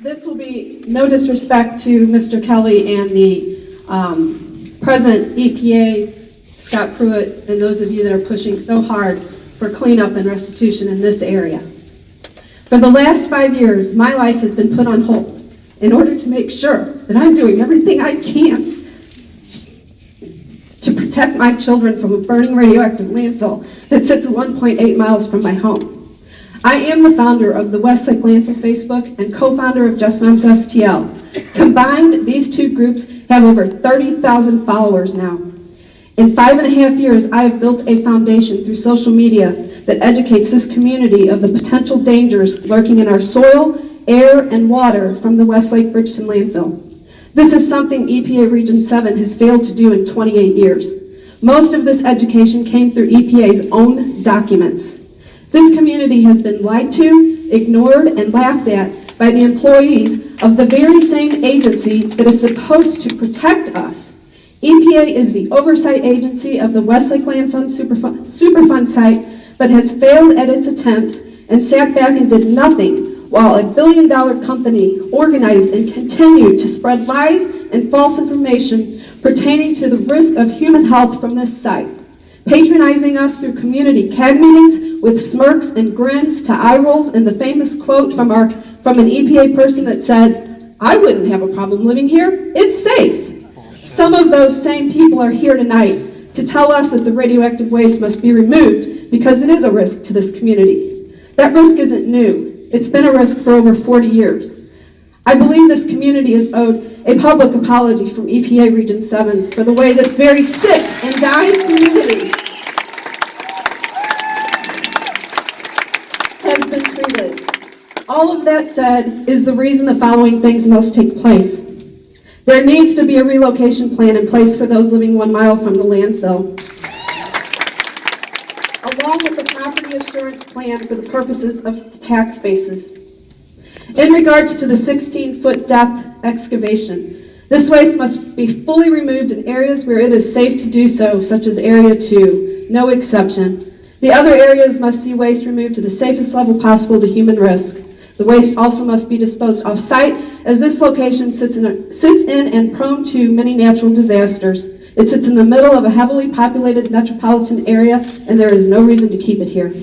This will be no disrespect to Mr. Kelly and the present EPA, Scott Pruitt, and those of you that are pushing so hard for cleanup and restitution in this area. For the last 5 years, my life has been put on hold in order to make sure that I'm doing everything I can to protect my children from a burning radioactive landfill that sits 1.8 miles from my home. I am the founder of the West Lake Landfill Facebook and co-founder of Just Moms STL. Combined, these two groups have over 30,000 followers now. In 5.5 years, I have built a foundation through social media that educates this community of the potential dangers lurking in our soil, air, and water from the West Lake Bridgeton landfill. This is something EPA Region 7 has failed to do in 28 years. Most of this education came through EPA's own documents. This community has been lied to, ignored, and laughed at by the employees of the very same agency that is supposed to protect us. EPA is the oversight agency of the West Lake Landfill Superfund site, but has failed at its attempts and sat back and did nothing while a billion-dollar company organized and continued to spread lies and false information pertaining to the risk of human health from this site, patronizing us through community CAG meetings with smirks and grins to eye rolls and the famous quote from an EPA person that said, "I wouldn't have a problem living here, it's safe." Some of those same people are here tonight to tell us that the radioactive waste must be removed because it is a risk to this community. That risk isn't new. It's been a risk for over 40 years. I believe this community is owed a public apology from EPA Region 7 for the way this very sick and dying community has been treated. All of that said is the reason the following things must take place. There needs to be a relocation plan in place for those living 1 mile from the landfill, along with the property assurance plan for the purposes of the tax basis. In regards to the 16-foot depth excavation, this waste must be fully removed in areas where it is safe to do so, such as Area 2, no exception. The other areas must see waste removed to the safest level possible to human risk. The waste also must be disposed off-site, as this location sits in and prone to many natural disasters. It sits in the middle of a heavily populated metropolitan area, and there is no reason to keep it here.